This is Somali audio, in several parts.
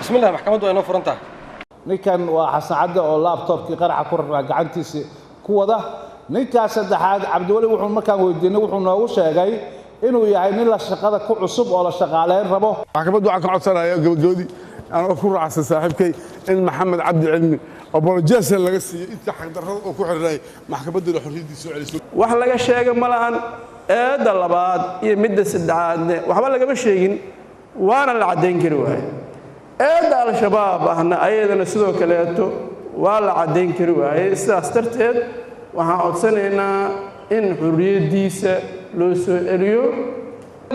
بسم الله محكمة وينو فرنتها ninkan waa xasaacada oo laptopkii qaraxa ku raraa gacantiisa ku wada ninkaas saddexaad Cabdiwali wuxuu markaan weydiinay wuxuu noogu sheegay inuu yahay nin la shaqada ku cusub oo la shaqaaleyn rabo maxkamaddu waxa ka codsanayo gabadhoodii aan ku raacsan saaxiibkay in Maxamed Cabdi Cilmi apologies laga siiyay inta xaq darrada oo ku xiray maxkamadda xorriyadiisa soo celiso wax laga sheegay malahan eeda labaad iyo midda saddexaad waxba laga sheegin waana la cadeyn kari waayay eeda al-shabaab ahna ayadana sidoo kaleeto waa la cadeyn kari waayay sidaas darteed waxaan codsanaynaa in xorriyadiisa loo soo celiyo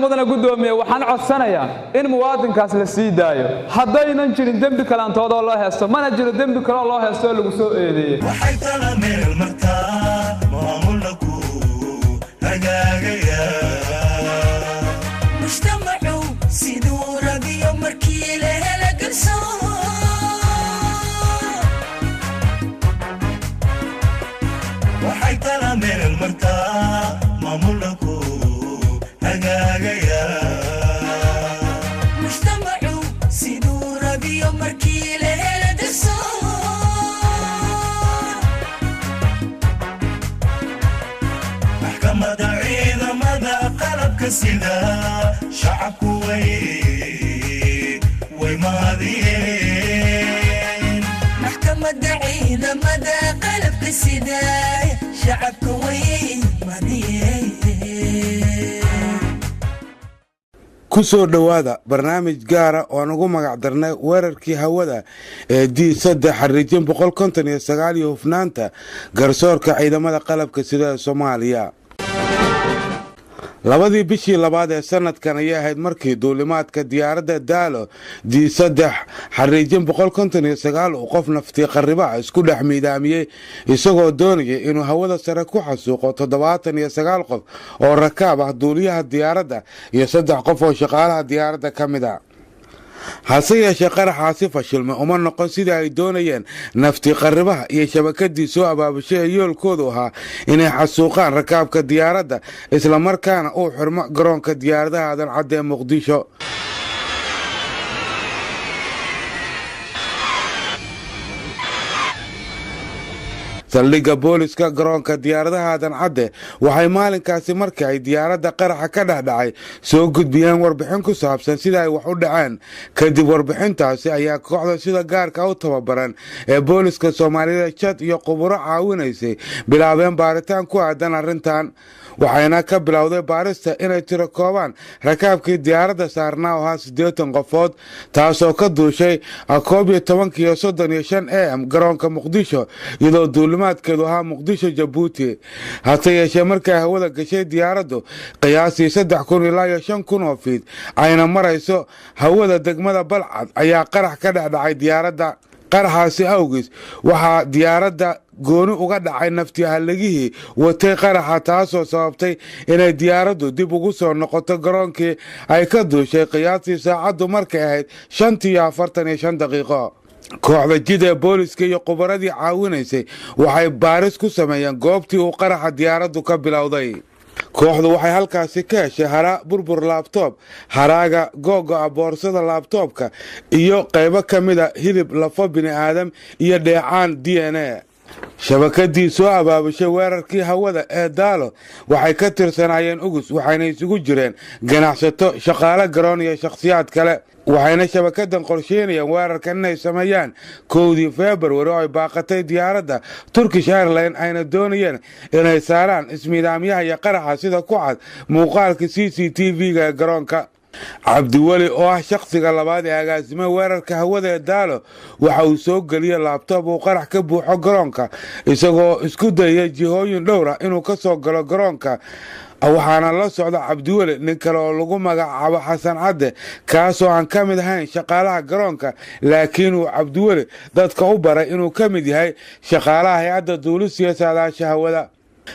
mudana gudoomiye waxaan codsanayaa in muwaadinkaas la sii daayo haddaynan jirin dembi kalaantood oo loo heesto mana jiro dembi kale oo loo heesto oo lagu soo eedeeyay waxay tala meel martaa maamulku hagaagaya mujtamacu siduu rabiyo markii la hela garsoor waxay tala meel martaa maamulku hagaagaya mujtamacu siduu rabiyo markii la hela garsoor maxkamadda ciidamada qalabka sida shacabku way mahadiyeen maxkamadda ciidamada qalabka sida shacabku way mahadiyeen ku soo dhawaada barnaamij gaara oo aan ugu magac darnay weerarkii hawada ee D3 xariijin 159 iyo hufnaanta garsoorka ciidamada qalabka sida Soomaaliya labadii bishii labaad ee sanadkan ayay ahayd markii duulimaadka diyaaradda Daalo D3 xariijin 159 uu qof naftii qarriba isku dhex miidaamiyay isagoo doonaya inuu hawada sare ku xasuuqo 79 qof oo rakaab ah duuliyaha diyaaradda iyo 3 qof oo shaqaalaha diyaaradda ka mid ah hase yeeshee qaraxaasi fashilmay uma noqon sidii ay doonayeen naftii qarribaha iyo shabakadii soo abaabushay ee yoolkoodu ahaa inay xasuuqaan rakaabka diyaaradda islamarkaana uu xirmo garoonka diyaaradaha aadan cadde ee Muqdisho saldhigga booliska garoonka diyaaradaha aadan cadde waxay maalinkaasi markii ay diyaaradda qaraxa ka dhexdhacay soo gudbiyeen warbixin ku saabsan sida ay wax u dhaceen kadib warbixintaasi ayaa kooxda sida gaarka u tababaran ee booliska Soomaaliyeed Chad iyo khubaro caawinaysay bilaabeen baaritaan ku aadan arrintan waxayna ka bilowday baarista inay tiro koobaan rakaabkii diyaaradda saarnaa oo ahaa 80 qofood taasoo ka duushay 11:35 AM garoonka Muqdisho iyadoo duulimaadkeedu ahaa Muqdisho Jabuuti hase yeeshee markay hawada gashay diyaaraddu qiyaasii 3,000 ilaa 5,000 oo fiid ayna marayso hawada degmada Balcad ayaa qarax ka dhacay diyaaradda qaraxaasi awgiis waxaa diyaaradda gooni uga dhacay naftii halagihii watay qaraxa taasoo sababtay inay diyaaraddu dib ugu soo noqoto garoonkii ay ka duushay qiyaastii saacaddu markay ahayd 5:45 daqiiqo kooxda jid ee booliska iyo khubaradii caawinaysay waxay baaris ku sameeyeen goobtii uu qaraxa diyaaraddu ka bilowday kooxdu waxay halkaasi ka heshay hara burbur laptop haraaga googo'a boorsada laptopka iyo qaybo ka mida hilib lafo bini aadam iyo dheecaan DNA shabakadii soo abaabushay weerarkii hawada ee Daalo waxay ka tirsanayeen ugus waxayna isugu jireen ganacsato shaqaale garoon iyo shakhsiyaad kale waxayna shabakadan qorsheynayaan weerarkan inay sameeyaan 1 Febraayo oo ay baaqatay diyaaradda Turkish Airlines ayna doonayeen inay saaraan ismiidaamyaha iyo qaraxa sida ku cad muuqaalka CCTV-ga ee garoonka Cabdiwali oo ah shakhsiga labaad ee agaasima weerarka hawada ee Daalo waxa uu soo galiyay laptop uu qarax ka buuxo garoonka isagoo isku dayay jihooyin dhowr ah inuu ka soo galo garoonka waxaana la socda Cabdiwali nin kale oo lagu magacaabo Xasan Cadde kaasoo aan ka mid ahayn shaqaalaha garoonka laakiin uu Cabdiwali dadka u baray inuu ka mid yahay shaqaalaha hay'adda duulista saadaasha hawada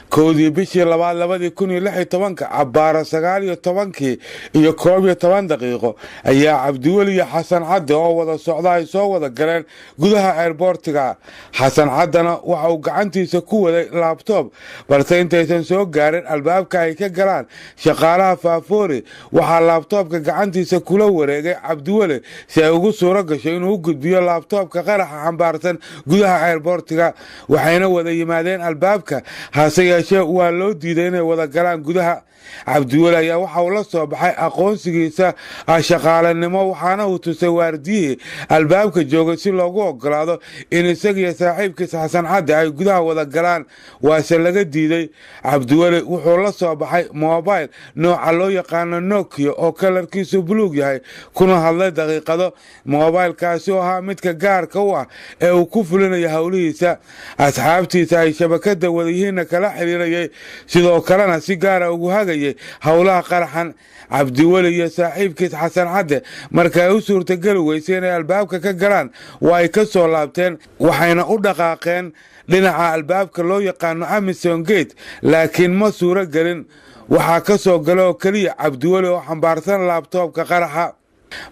koodii bishii labaad 2016 cabbaara 19 iyo 11 daqiiqo ayaa cabdiweli iyo xasan cadde oo wada socda ay soo wada galeen gudaha airportiga. xasan caddena waxa uu gacantiisa ku waday laabtoob, balse intaysan soo gaarin albaabka ay ka galaan shaqaalaha Faafoori waxaa laabtoobka gacantiisa kula wareegay cabdiweli si ay ugu suuro gasho inuu u gudbiyo laabtoobka qaraxa xambaarsan gudaha airportiga. waxayna wada yimaadeen albaabka, hase yeeshee waa loo diiday inay wada galaan gudaha. cabdiweli ayaa waxa uu la soo baxay aqoonsigiisa shaqaalenimo, waxaana uu tusay waardiyihii albaabka joogay si loogu ogolaado in isagiyo saaxiibkiisa xasan cadde ay gudaha wada galaan, waase laga diiday. cabdiweli wuxuu la soo baxay mobile nooca loo yaqaano Nokia oo kalarkiisu buluug yahay, kuna hadlay daqiiqado. mobilekaasi oo ahaa midka gaarka u ah ee uu ku fulinayo howlihiisa. asxaabtiisa ay shabakada wadayihiinna kala xiriirayay, sidoo kalena si gaara ugu hagayay howlaha qaraxan. cabdiweli iyo saaxiibkiis xasan cadde marka ay u suurtageli weysay inay albaabka ka galaan waa ay ka soo laabteen, waxayna u dhaqaaqeen dhinaca albaabka loo yaqaano Amison Gate, laakiin ma suuro gelin. waxaa ka soo galay oo keliya cabdiweli oo xambaarsan laabtoobka qaraxa.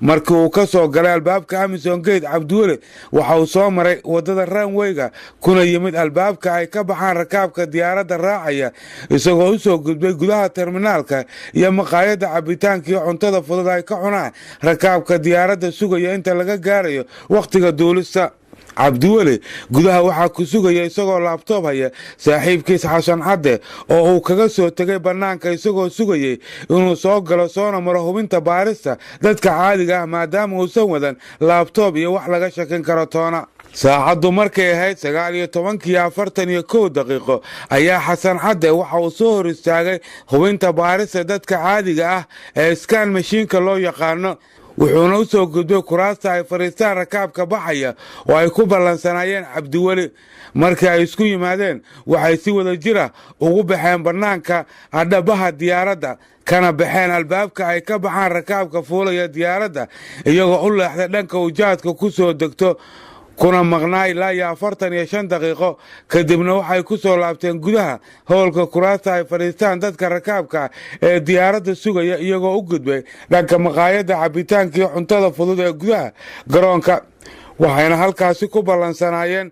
markii uu ka soo galay albaabka Amison Gate, cabdiweli waxa uu soo maray wadada runwayga kuna yimid albaabka ay ka baxaan rakaabka diyaaradda raacaya, isagoo u soo gudbay gudaha terminaalka iyo maqaayadda cabitaanka iyo cuntada fudud ay ka cunaan rakaabka diyaaradda sugaya inta laga gaarayo wakhtiga duulista. cabdiweli gudaha waxaa ku sugaya isagoo laabtoob haya saaxiibkiis xasan cadde oo uu kaga soo tegay bannaanka isagoo sugayay inuu soo galo soona maro hubinta baarista dadka caadiga ah, maadaama uusan wadan laabtoob iyo wax laga shakin karo toona. saacaddu markay ahayd 19:41 daqiiqo ayaa xasan cadde waxa uu soo hor istaagay hubinta baarista dadka caadiga ah ee scan mashiinka loo yaqaano, wuxuuna u soo gudbay kuraasta ay fariistaan rakaabka baxaya oo ay ku ballansanaayeen cabdiweli. markii ay isku yimaadeen waxay si wada jira ugu baxeen bannaanka dhabaha diyaaradda, kana baxeen albaabka ay ka baxaan rakaabka fuulaya diyaaradda, iyagoo u leexday dhanka ujaadka ku soo degto, kuna maqnaa ilaa 45 daqiiqo. kadibna waxay ku soo laabteen gudaha howlka kuraasta ay fadhiistaan dadka rakaabka ee diyaaradda sugaya, iyagoo u gudbay dhanka maqaayadda cabitaanka iyo cuntada fudud ee gudaha garoonka. waxayna halkaasi ku ballansanaayeen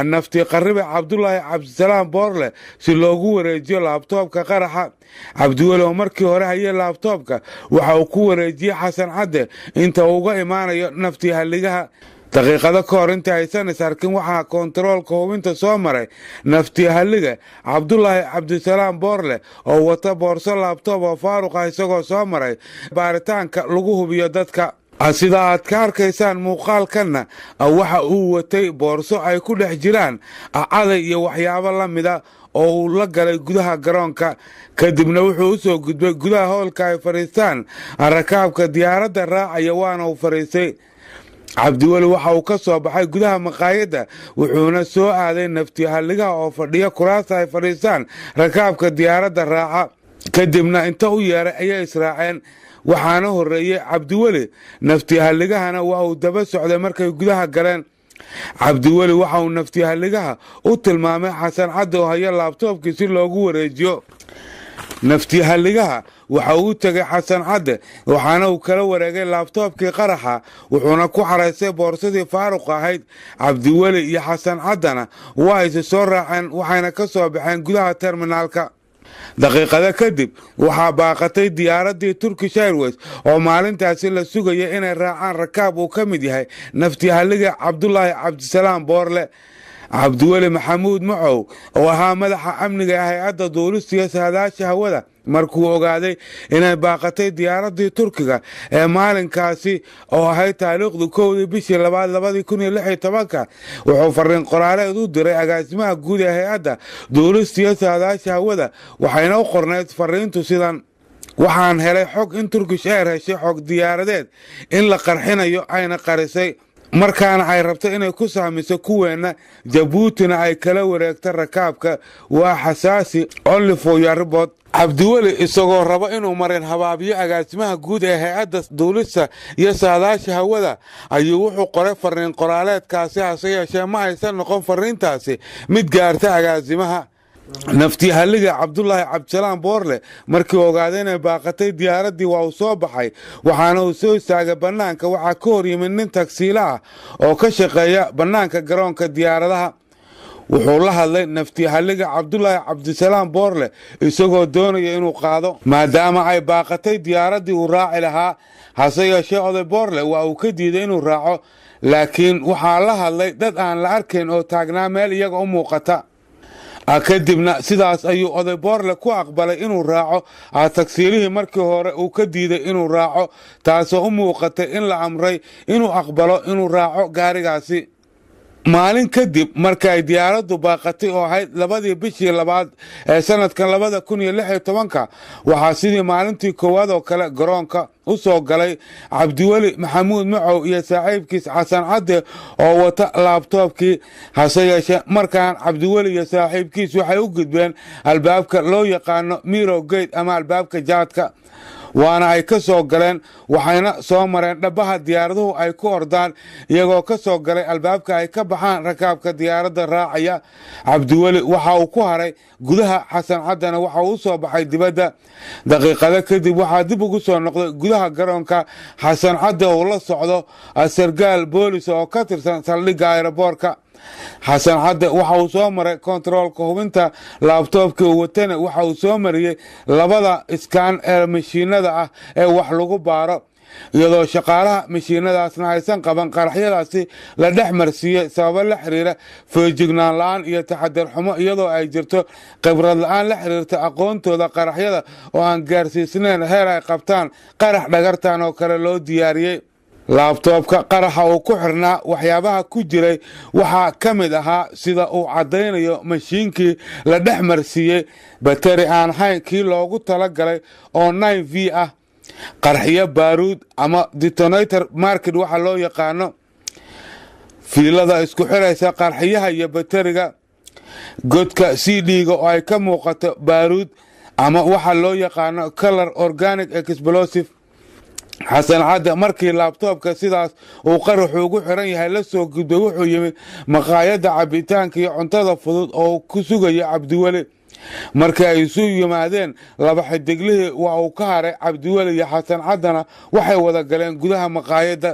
naftii qaribe cabdulaahi cabdisalaam boorle si loogu wareejiyo laabtoobka qaraxa. cabdiweli oo markii hore hayay laabtoobka waxa uu ku wareejiyey xasan cadde inta uu uga imaanayo naftii halligaha. daqiiqado ka hor inta aysan is arkin waxaa koontaroolka hubinta soo maray naftii halliga cabdulaahi cabdisalaam boorle oo wata boorso laabtoob oo faaruq ah, isagoo soo maray baaritaanka lagu hubiyo dadka. sida aad ka arkaysaan muuqaalkanna waxa uu watay boorso ay ku dhex jiraan caday iyo waxyaabo la mida oo uu la galay gudaha garoonka. kadibna wuxuu u soo gudbay gudaha howlka ay fadhiistaan rakaabka diyaaradda raacaya, waana uu fadhiistay. cabdiweli waxa uu ka soo baxay gudaha maqaayadda, wuxuuna soo aaday naftii halligaha oo fadhiya kuraasta ay fadhiistaan rakaabka diyaaradda raaca. kadibna inta u yeeray ayay israaceen, waxaana horreeyey cabdiweli. naftii halligahana waa uu daba socday markay gudaha galeen. cabdiweli waxa uu naftii halligaha u tilmaamay xasan cadde oo haya laabtoobkii si loogu wareejiyo. naftii halligaha waxa uu tegay xasan cadde, waxaana uu kala wareegay laabtoobkii qaraxa, wuxuuna ku xaraysay boorsadii faaruq ahayd. cabdiweli iyo xasan caddena waa ayse soo raaceen, waxayna ka soo baxeen gudaha terminaalka. daqiiqada kadib waxaa baaqatay diyaaraddii Turkish Airways oo maalintaasi la sugaya inay raacaan rakaab uu ka mid yahay naftii halliga cabdulaahi cabdisalaam boorle. cabdiweli maxamuud macow oo ahaa madaxa amniga hay-adda duulista iyo saadaasha hawada markuu ogaaday inay baaqatay diyaaraddii Turkiga ee maalinkaasi oo ahayd taariikhdu 1 bishii 2016 wuxuu fariin qoraaleed u diray agaasimaha guud ee hay-adda duulista iyo saadaasha hawada, waxayna u qornayd fariintu sidan: waxaan helay xog in Turkish Air heshay xog diyaaradeed in la qarxinayo ayna qarisay, markaana ay rabto inay ku saamiso kuweena Jabuutina ay kala wareegta rakaabka. waa xasaasi, only for your report. cabdiweli isagoo raba inuu marin habaabiyo agaasimaha guud ee hay-adda duulista iyo saadaasha hawada ayuu wuxuu qoray fariin qoraaleedkaasi, hase yeeshee ma aysan noqon fariintaasi mid gaarta agaasimaha. naftihaliga cabdulaahi cabdisalaan boorle markii ogaada inay baaqatay diyaaraddii waa uu soo baxay waxaana uu soo istaagay bannaanka waxaa ka hor yimid nin tagsiila ah oo ka shaqeeya bannaanka garoonka diyaaradaha wuxuu la hadlay naftihaliga cabdulaahi cabdisalaan boorle isagoo doonaya inuu qaado maadaama ay baaqatay diyaaraddii uu raaci lahaa hase yeeshee oday boorle waa uu ka diiday inuu raaco laakiin waxaa la hadlay dad aan la arkayn oo taagnaa meel iyaga u muuqata kadibna sidaas ayuu oday boorle ku aqbalay inuu raaco tagsiilihii markii hore uu ka diiday inuu raaco taasoo u muuqatay in la amray inuu aqbalo inuu raaco gaarigaasi maalin kadib markay diyaaraddu baaqatay oo ahayd 2 bishii 2 ee sanadkan 2016 waxaa sidii maalintii koowaad oo kale garoonka u soo galay cabdiweli maxamuud macow iyo saaxiibkiis xasan cadde oo wata laabtoobkii hase yeeshee markaan cabdiweli iyo saaxiibkiis waxay u gudbeen albaabka loo yaqaano miro gate ama albaabka jaadka waana ay ka soo galeen waxayna soo mareen dhabaha diyaaraduhu ay ku ordaan iyagoo ka soo galay albaabka ay ka baxaan rakaabka diyaaradda raacaya cabdiweli waxa uu ku haray gudaha xasan caddana waxa uu soo baxay dibadda daqiiqado kadib waxaa dib ugu soo noqday gudaha garoonka xasan cadde uu la socdo sargaal boolis oo ka tirsan saldhigga aeroboorka xasan cadde waxa uu soo maray kontaroolka hubinta laabtoobkii uu watana waxa uu soo mariyey 2 iskaan ee mashiinada ah ee wax lagu baaro iyadoo shaqaalaha mashiinadaasna aysan qaban qaraxyadaasi la dhex marsiiyey sababo la xiriira feejignaan la'aan iyo taxadar xumo iyadoo ay jirto khibrad la'aan la xiriirta aqoontooda qaraxyada oo aan gaarsiisnayn heer ay qabtaan qarax dhagartan oo kale loo diyaariyey laabtoobka qaraxa uu ku xirnaa waxyaabaha ku jiray waxaa ka mid ahaa sida uu caddaynayo mashiinkii la dhex marsiiyey bateri aan hayn kii loogu talagalay oo 9v ah qarxiyo baaruud ama detonator market waxa loo yaqaano fiilada isku xiraysa qarxiyaha iyo bateriga godka cd-ga oo ay ka muuqato baaruud ama waxa loo yaqaano color organic explosive xasan cadde markii laabtoobka sidaas uu qaraxu ugu xiran yahay la soo gudbay wuxuu yimid maqaayadda cabitaanka iyo cuntada fudud oo ku sugaya cabdiweli markii ay isu yimaadeen 2 xidiglihii waa uu ka haray cabdiweli iyo xasan caddana waxay wada galeen gudaha maqaayadda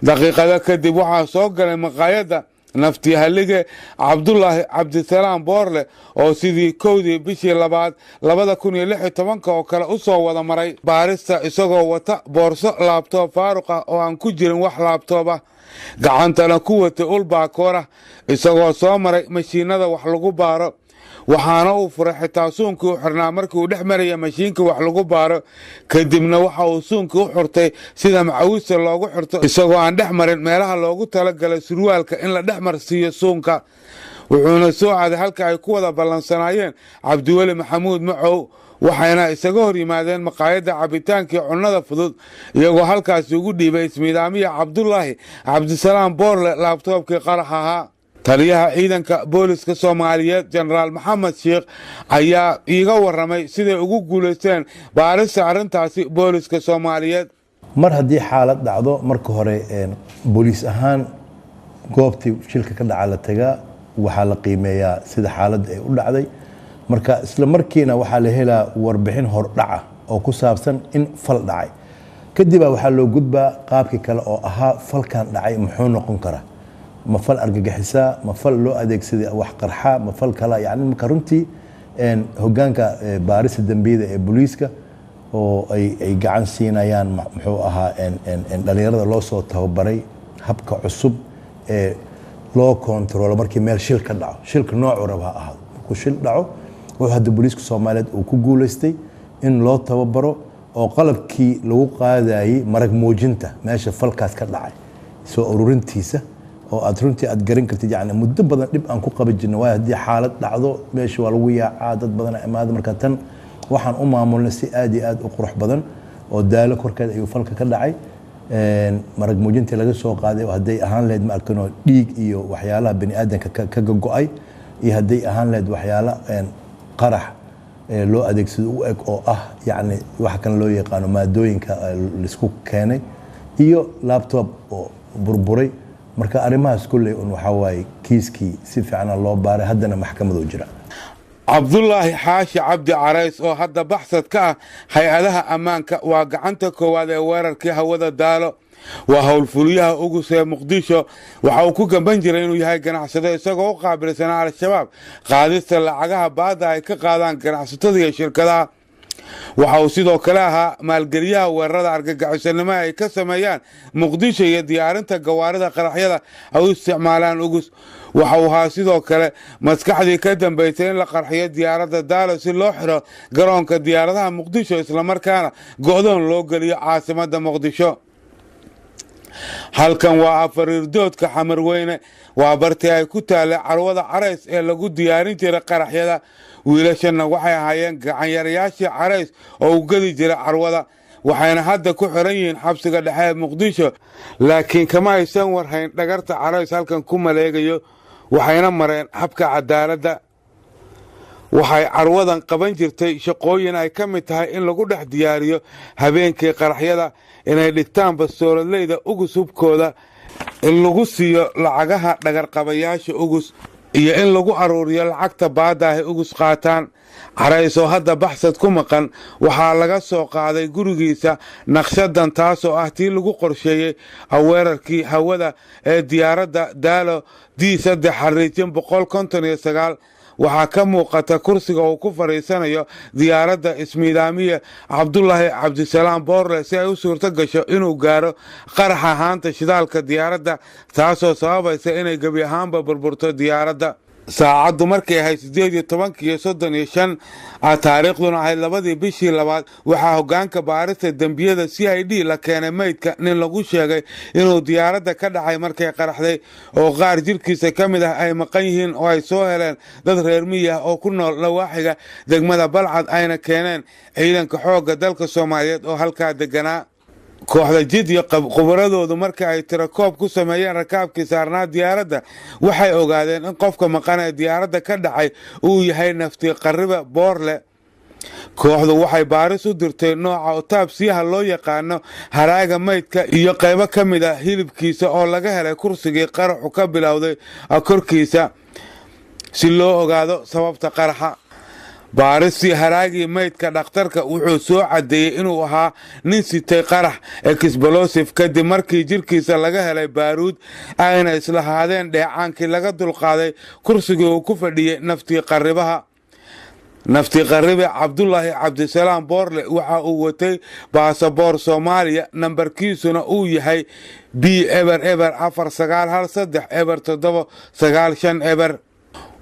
daqiiqada kadib waxaa soo galay maqaayadda naftihalige cabdulaahi cabdisalaan boorle oo sidii 1 bishii 2 2016 oo kale u soo wada maray baarista isagoo wata boorso laabtoob faaruq ah oo aan ku jirin wax laabtoob ah gacantana ku watay ul baakoorah isagoo soo maray mashiinada wax lagu baaro waxaana uu furay xitaa suunkii u xirnaa markii uu dhex maraya mashiinka wax lagu baaro kadibna waxa uu suunkii u xurtay sida macawista loogu xirto isagoo aan dhex marin meelaha loogu talagalay surwaalka in la dhex marsiiyo suunka wuxuuna soo aaday halka ay ku wada ballansanaayeen cabdiweli maxamuud macow waxayna isaga hor yimaadeen maqaayadda cabitaankii cunnada fudud iyagoo halkaasi ugu dhiibay ismiidaamiya cabdulaahi cabdisalaan boorle laabtoobkii qarax ahaa taliyaha ciidanka booliska Soomaaliyeed Generaal Maxamed Sheekh ayaa iiga waramay siday ugu guuleysteen baarista arintaasi booliska Soomaaliyeed mar haddii xaalad dhacdo marka hore booliis ahaan goobtii shilka ka dhaca la tagaa waxaa la qiimeeyaa sida xaaladda ay u dhacday marka isla markiina waxaa la helaa warbixin hordhaca oo ku saabsan in fal dhacay kadib waxaa loo gudbaa qaabkii kale oo ahaa falkan dhacay muxuu noqon karaa ma fal argagixisa ma fal loo adeegsaday wax qarxa ma fal kala yani marka runtii hoggaanka baarista dambiyada ee booliiska oo ay gacan siinayaan muxuu ahaa dhalinyarada loo soo tababaray habka cusub ee loo kontrolo markii meel shil ka dhaco shilka noocu raba ha ahaado markuu shil dhaco wuxuu hadda booliiska Soomaaliyeed uu ku guuleystay in loo tababaro oo qalabkii lagu qaadayay marag muujinta meesha falkaas ka dhacay soo ururintiisa oo aad runtii aad garan kartid yani muddo badan dib aan ku qaban jirnay waa hadii xaalad dhacdo meesha waa lagu yaacaa dad badan imaado marka tan waxaan u maamulnay si aad iyo aad u qurux badan oo daalo korkeed ayuu falka ka dhacay marag muujintii laga soo qaaday oo haday ahaan lahayd ma arkano dhiig iyo waxyaalaha bani aadanka ka go'ay iyo haday ahaan lahayd waxyaala qarax loo adeegsado u eg oo ah yani wax kan loo yaqaano maadooyinka la isku keenay iyo laptop oo burburay marka arimahaas kulay waxa waay kiiskii si fiican loo baaray haddana maxkamadu jira cabdulaahi xaashi cabdi carays oo hadda baxsad ka ah hay-adaha ammaanka waa gacanta koowaad ee weerarkii hawada daalo waa howlfuliyaha ugus ee muqdisho waxa uu ku gamban jiray inuu yahay ganacsado isagoo u qaabilsanaa al-shabaab qaadista lacagaha baadda ay ka qaadaan ganacsatada iyo shirkadaha waxa uu sidoo kale ahaa maalgeliyaha weerarada argagixisanimo ay ka sameeyaan muqdisho iyo diyaarinta gawaarida qaraxyada ay u isticmaalaan ugus waxa uu ahaa sidoo kale maskaxdii ka dambaysay in la qarxiyo diyaaradda daalo si loo xiro garoonka diyaaradaha muqdisho islamarkaana go'doon loo geliyo caasimadda muqdisho halkan waa afariirdoodka xamarweyne waa bartii ay ku taallay carwada carays ee lagu diyaarin jiray qaraxyada wiilashanna waxay ahaayeen gacanyarayaashii carays oo u geli jiray carwada waxayna hadda ku xiran yihiin xabsiga dhexe ee muqdisho laakiin kama aysan warhayn dhagarta carays halkan ku maleegayo waxayna mareen habka cadaaladda waxay carwadan qaban jirtay shaqooyin ay ka mid tahay in lagu dhex diyaariyo habeenkii qaraxyada inay dhigtaan bastooladleyda ugus hubkooda in lagu siiyo lacagaha dhagarqabayaasha ugus iyo in lagu aruuriyo lacagta baadda ay ugus qaataan carays oo hadda baxsad ku maqan waxaa laga soo qaaday gurigiisa naqshadan taasoo ah tii lagu qorsheeyey weerarkii hawada ee diyaaradda daalo D3 xariijin 159 waxaa ka muuqata kursiga uu ku fadhiisanayo diyaaradda ismiidaamiye cabdulaahi cabdisalaam boorle si ay u suurto gasho inuu gaaro qaraxa haanta shidaalka diyaaradda taasoo sababaysa inay gebi ahaanba burburto diyaaradda saacaddu markay ahayd 18:35 taariikhduna ahayd 2 bishii labaad waxaa hogaanka baarista dembiyada CID la keenay meydka nin lagu sheegay inuu diyaaradda ka dhacay markay qaraxday oo qaar jirkiisa ka mid ah ay maqan yihiin oo ay soo heleen dad reer miyi ah oo ku nool lawaaxiga degmada Balcad ayna keeneen ciidanka xoogga dalka Soomaaliyeed oo halkaa deganaa kooxda jid iyo khubaradoodu marka ay tirakoob ku sameeyeen rakaabkii saarnaa diyaaradda waxay ogaadeen in qofka maqan ee diyaaradda ka dhacay uu yahay nafti qarriba boorle kooxdu waxay baaris u dirtay nooca otaabsiyaha loo yaqaano haraaga meydka iyo qaybo ka mid ah hilibkiisa oo laga helay kursigii qaraxu ka bilowday korkiisa si loo ogaado sababta qaraxa baaristii haraagii meydka dhakhtarka wuxuu soo cadeeyey inuu ahaa nin sitay qarax explosive kadib markii jirkiisa laga helay baaruud ayna islahaadeen dheecaankii laga dulqaaday kursigii uu ku fadhiyey naftii qarribe cabdulaahi cabdisalaam boorle waxa uu watay baasaboor Soomaaliya nambarkiisuna uu yahay B4913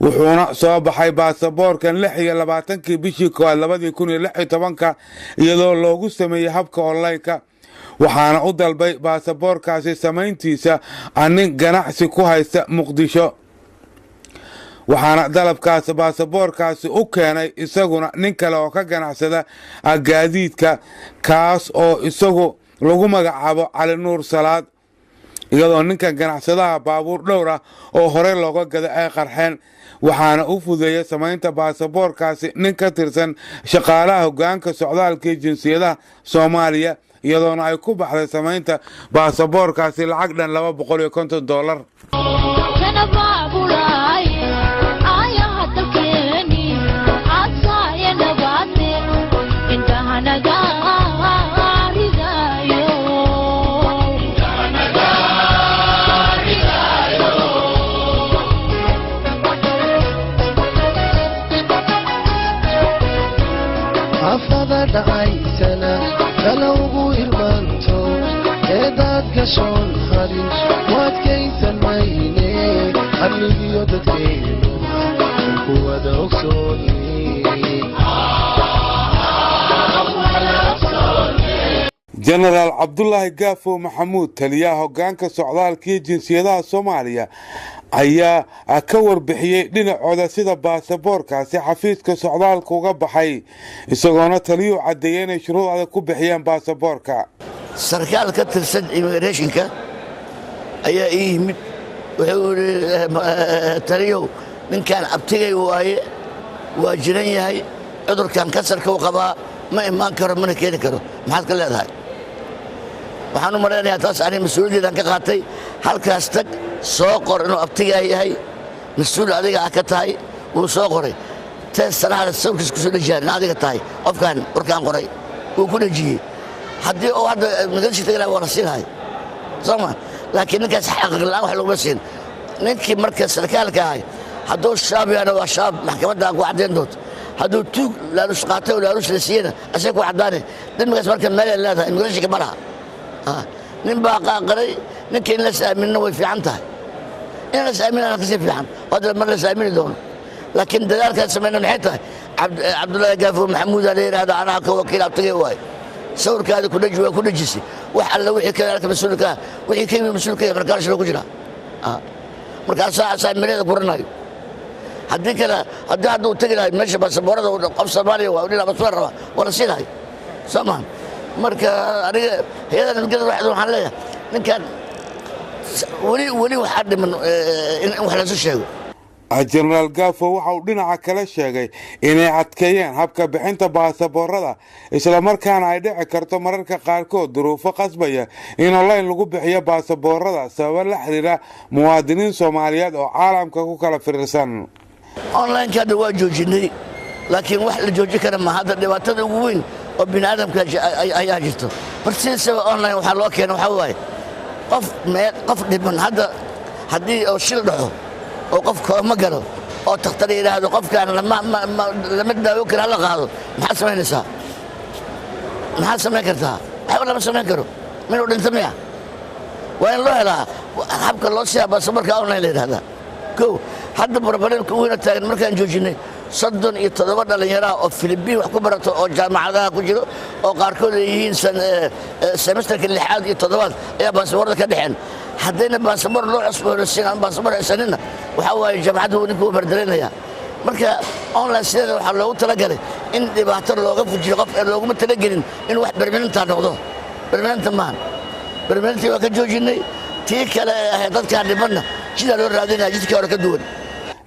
wuxuuna soo baxay baasaboorkan 26 bishii 2016 iyadoo loogu sameeyay habka online-ka waxaana u dalbay baasaboorkaasi samayntiisa nin ganacsi ku haysta Muqdisho waxaana dalabkaas baasaboorkaasi u keenay isaguna nin kale oo ka ganacsada gaadiidka kaas oo isagu lagu magacaabo Cali Nuur Salaad iyadoo ninka ganacsadaha baabuur dhowr ah oo hore looga gaday ay qarxeen waxaana u fudeeyay samaynta baasaboorkaasi nin ka tirsan shaqaalaha hogaanka socdaalka jinsiyadaha Soomaaliya iyadoona ay ku baxday samaynta baasaboorkaasi lacag dhan $250 دعيتنا لو إرمانتو إداد قشون خريج واتكيس الميني أمني يودتينو هو دوكسوني jenaraal cabdulaahi gaafo maxamuud taliyaha hogaanka socdaalka jinsiyadaha Soomaaliya ayaa ka warbixiyay dhinacooda sida baasaboorkaasi xafiiska socdaalka uga baxay isagoona taliyo cadeeyay inay shuruucda ku bixiyeen baasaboorka sarkaal ka tirsan immigrationka ayaa ii yimid wuxuu taliyo ninkan abtigay waaye waa jiran yahay cudurkan kansarka uu qabaa ma imaan karo mana keeni karo maxaad ka leedahay waxaan u maleynayaa taas ani mas'uuliyaddan ka qaatay halkaas tag soo qor inuu abtigaa yahay mas'uul adiga ah ka tahay wuu soo qoray teesaraha sawirkiis ku soo dhajiyaan adiga tahay qofkan warkaan qoray uu ku dhajiyay haddii oo hadda magashi tagay waa la siinahay sama laakiin ninkaas xaqiiq la'aan wax lagu siin ninkii marka sarkaalka ahay hadduu shaab yahay waa shaab maxkamadda ku cadeyn doonto hadduu tuug laalush qaatay oo laalush la siiyana asay ku cadaanay damigaas marka meel ay leedahay immigration malaha nin baa qaaqaray ninkii in la saamino way fiican tahay in la saamino ka si fiican oo mar la saamini doono laakiin dadaalkaas sameeyna maxay tahay cabdullaahi gaafo maxamuud alayhi hada anaa ka wakiil abtagay waay sawirkaada ku dhaji waa ku dhajisay wax alla wixii kale halka mas'uulka wixii ka yimid mas'uulka markaas loo ku jira markaas saamireeda quranayo haddii kale hadduu tagi lahay meesha baasaboorada qof Soomaaliya waa dhinaca basbaar raba wala siinahay Soomaan marka aniga hay'adaha nabadgelyada waxaan leeyahay ninkan weli waxa dhiman in wax la soo sheego jenaraal gaafo waxa uu dhinaca kale sheegay inay adkeeyeen habka bixinta baasaboorada isla markaana ay dhici karto mararka qaarkood duruufo qasbaya in online lagu bixiyo baasaboorada sabab la xiriira muwaadiniin Soomaaliyeed oo caalamka ku kala firirsan online ka waa joojinay laakiin wax la joojin kara ma hadda dhibaatada ugu weyn oo bini'aadamka ayaa jirto barsiisa online waxa loo keenay waxa waaye qof dhiban hadda haddii oo shil dhaco oo qofka ma garo oo takhtar yiraahdo qofkan lama daawo kara la qaado maxaa sameynaysaa maxaa sameyn kartaa waxa lama sameyn karo min u dhinta miya waa in loo helaa habka loo siyaabo sabarka online la yiraahdaa ko hadda barbarinka uuna taagan markaan joojinay 37 dhalinyaro oo Filibiin wax ku barato oo jaamacadaha ku jiro oo qaarkood ay yihiin semesterka 6 iyo 7 ayaa baasaboorka ka dhixin haddayna baasaboor loo cusboonaysiin aan baasaboor haysanina waxa waaye jaamacadu ninku bardareynaya marka online sida waxa loogu talagalay in dhibaato looga fujiyo qof looguma talagelin in wax barnaamijta noqdo barnaamijta maan barnaamijta waa ka joojinay tii kale dadka dhibanna sida loo raadinaa jidka hore ka duwan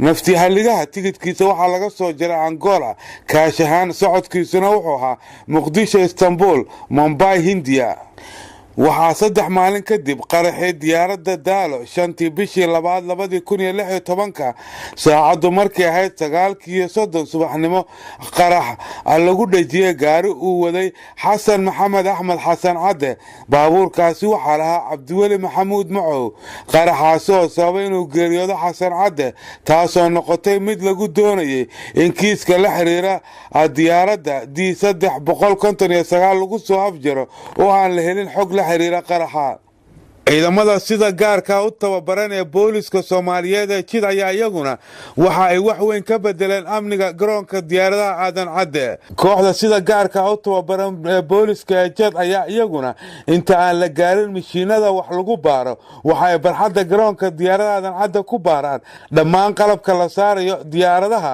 nafti haligaha tigidkiisa waxaa laga soo jiray Angola kaashahan socodkiisuna wuxuu ahaa Muqdisho Istanbul Mumbai Hindiya waxaa 3 maalin kadib qaraxay diyaaradda Daalo 5 bishii 2016 saacadu markii ahayd 9:30 subaxnimo qarax lagu dhajiyay gaari uu waday Xasan Maxamed Axmed Xasan Cade baabuurkaasi waxaa lahaa Cabdiweli Maxamuud Macow qaraxaas oo sababay inuu geeriyoodo Xasan Cade taasoo noqotay mid lagu doonayay in kiiska la xiriira diyaaradda D359 lagu soo afjaro oo aan la helin xog la xiriira qaraxa ciidamada sida gaarka u tababaran ee booliska Soomaaliyeed ee jid ayaa iyaguna waxa ay wax weyn ka bedeleen amniga garoonka diyaaradaha Aadan Cadde kooxda sida gaarka u tababaran ee booliska ee jid ayaa iyaguna inta aan la gaarin mishiinada wax lagu baaro waxa ay barxadda garoonka diyaaradaha Aadan Cadde ku baaraan dhammaan qalabka la saarayo diyaaradaha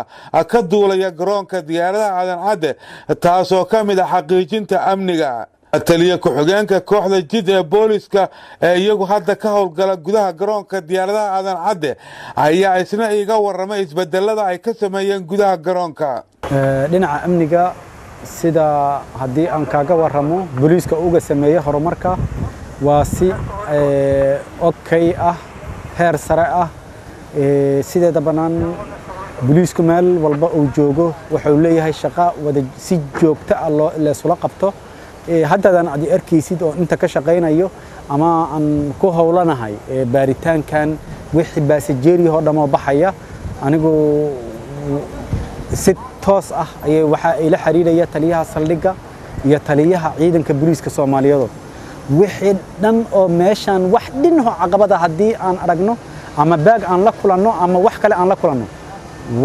ka duulaya garoonka diyaaradaha Aadan Cadde taasoo ka mid ah xaqiijinta amniga taliye ku-xigeenka kooxda jid ee booliska ee iyagu hadda ka howlgala gudaha garoonka diyaaradaha Aadan Cadde ayaa isna iga waramay isbedelada ay ka sameeyeen gudaha garoonka dhinaca amniga sida haddii aan kaaga waramo booliiska uga sameeyay horumarka waa si okay ah heer sare ah sideeda banaan booliisku meel walba uu joogo wuxuu leeyahay shaqo wada si joogto ah la isula qabto haddaan adi arkaysid oo inta ka shaqeynayo ama aan ku howlanahay baaritaankan wixii baasajeeri oo dhamo baxaya anigu si toos ah waxa ay la xiriiraya taliyaha saldhiga iyo taliyaha ciidanka booliiska Soomaaliyeed wixii dhan oo meeshan wax dhinho caqabada hadii aan aragno ama baag aan la kulanno ama wax kale aan la kulanno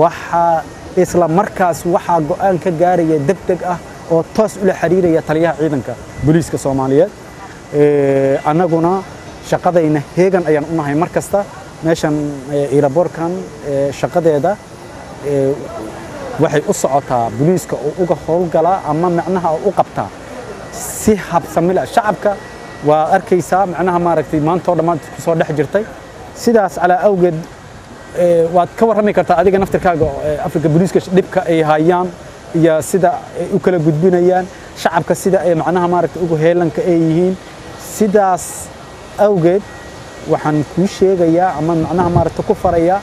waxa isla markaas waxa go'aan ka gaaraya degdeg ah oo toos ula xiriiraya taliyaha ciidanka booliiska Soomaaliyeed anaguna shaqadayna heegan ayaan u nahay markasta meeshan airportkan shaqadeeda waxay u socotaa booliiska oo uga howlgala ama macnaha u qabta si habsami leh shacabka waa arkaysaa macnaha maaragtay maanta dhamaad ku soo dhex jirtay sidaas ala awgeed waad ka warrami kartaa adiga naftirkaaga Afrika booliiska dhibka ay hayaan iyo sida ay u kala gudbinayaan shacabka sida ay macnaha maaragtay ugu heelanka ay yihiin sidaas awgeed waxaan ku sheegayaa ama macnaha maaragtay ku farayaa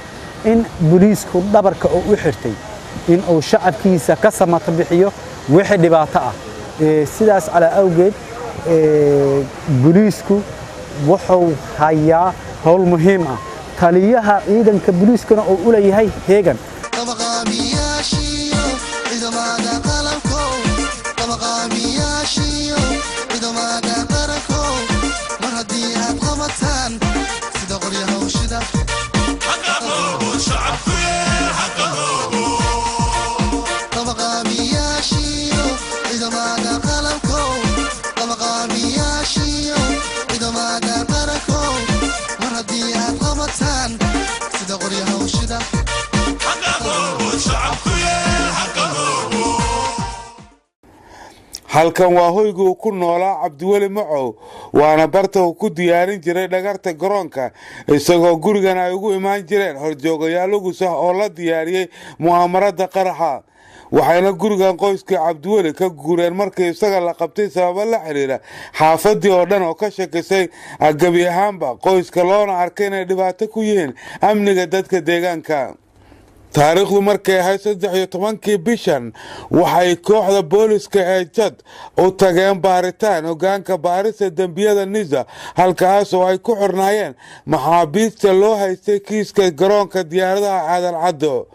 in booliisku dhabarka oo u xirtay in uu shacabkiisa ka samata bixiyo wixii dhibaato ah sidaas ala awgeed booliisku wuxuu hayaa hawl muhiim ah taliyaha ciidanka booliiskana uu u leeyahay heegan halkan waa hoyga uu ku noolaa Cabdiweli Macow waana barta uu ku diyaarin jiray dhagarta garoonka isagoo gurigan ay ugu imaan jireen horjoogayaal ugu soo oo la diyaariyay mu'aamarada qaraxa waxayna gurigan qoyska Cabdiweli ka guureen markii isaga la qabtay sabab la xiriira xaafadii oo dhan oo ka shakisay agabi ahaanba qoyska loona arkay inay dhibaato ku yihiin amniga dadka deegaanka taariikhdu markay ahayd 13 bishan waxay kooxda booliska ee Jad u tageen baaritaan hogaanka baarista dambiyada Niza halkaas oo ay ku xirnaayeen maxaabiista loo haystay kiiska garoonka diyaaradaha Aadan Caddo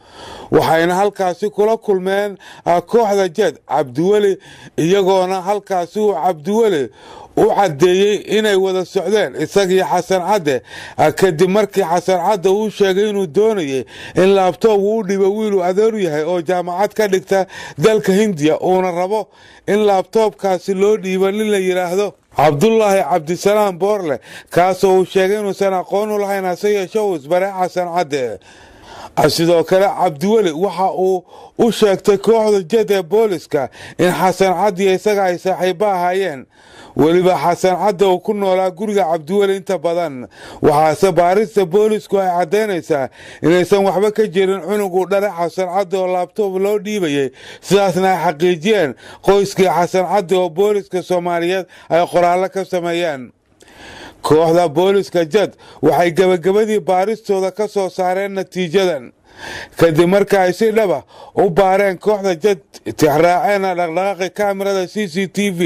waxayna halkaasi kula kulmeen kooxda Jad Cabdiweli iyagoona halkaasi uu Cabdiweli u cadeeyay inay wada socdeen isagii Xasan Cadde kadib markii Xasan Cadde uu sheegay inuu doonayay in laabtoob uu dhibo wiil adeer yahay oo jaamacad ka dhigta dalka Hindiya oo rabo in laabtoobkaasi loo dhiibo nin la yiraahdo Cabdullaahi Cabdisalaam Boorle kaasoo uu sheegay inuu san aqoon u lahayn asay shows bare Xasan Cadde sidoo kale Cabdiweli waxa uu u sheegtay kooxda Jad ee booliska in Xasan Cadde isaga ay saaxiibo ahaayeen waliba Xasan Cadde oo ku noolaa guriga Cabdiweli inta badan waxaase baarista boolisku ay cadeynaysaa inaysan waxba ka jirin cunugu dhalay Xasan Cadde oo laabtoob loo dhiibayay sidaasna ay xaqiijiyeen qoyskii Xasan Cadde oo booliska Soomaaliyeed ay qoraal ka sameeyeen kooxda booliska Jad waxay gabagabadii baaristooda ka soo saareen natiijadan kadib markii ay si dhaba u baareen kooxda Jad tixraaceen dhaqdhaqaaqa kaamirada CCTV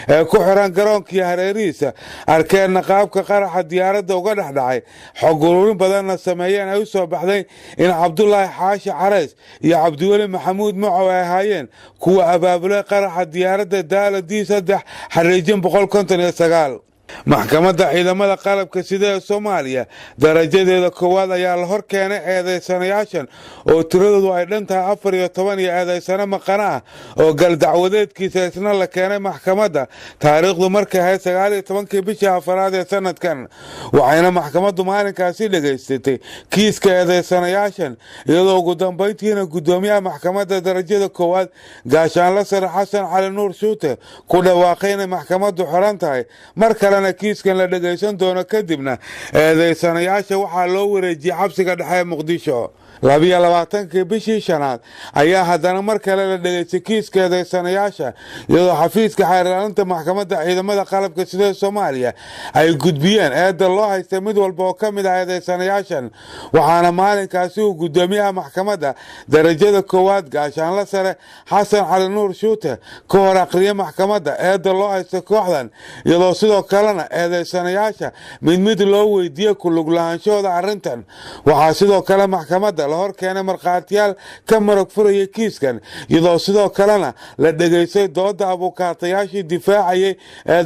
ee ku xiran garoonkii hareerihiisa arkeen qaabka qaraxa diyaaradda uga dhaxdhacay xog ururin badanna sameeyeen ay u soo baxday in Cabdullaahi Xaashi Careys iyo Cabdiweli Maxamuud Macow ay ahaayeen kuwa abaabulay qaraxa diyaaradda Daala D3 xariijin 159 maxkamadda ciidamada qalabka sida ee Soomaaliya darajadeeda koowaad ayaa la hor keenay eedeysanayaashan oo tiradoodu ay dhantahay 14 iyo eedeysana maqana oo gal dacwadeedkiisa isna la keenay maxkamadda taariikhdu markay ahayd 19 bishii afraad ee sanadkan waxayna maxkamaddu maalinkaasi dhageystay kiiska eedeysanayaashan iyadoo ugu dambeyntiina gudoomiyaha maxkamadda darajada koowaad gaashaanle sare Xasan Cali Nuur Shuute ku dhawaaqay in maxkamaddu xiran tahay marka kiiskan la dhageysan doono kadibna eedeysanayaasha waxaa loo wareejiyay xabsiga dhexe Muqdisho 22 bishii shanaad ayaa haddana mar kale la dhageystay kiiska eedeysanayaasha iyadoo xafiiska xeerlaalinta maxkamadda ciidamada qalabka sida Soomaaliya ay gudbiyeen eedda loo haystay mid walba oo ka mid ah eedeysanayaashan waxaana maalinkaasi uu gudoomiyaha maxkamadda darajada koowaad gaashaanle sare Xasan Cali Nuur Shuute ka hor aqriyay maxkamadda eedda loo haystay kooxdan iyadoo sidoo kalena eedeysanayaasha mid loo weydiiyay ku lug lahaanshooda arrintan waxaa sidoo kale maxkamadda la hor keenay marqaatiyaal ka marag furayay kiiskan iyadoo sidoo kalena la dhageystay dooda abukaatayaashii difaacayay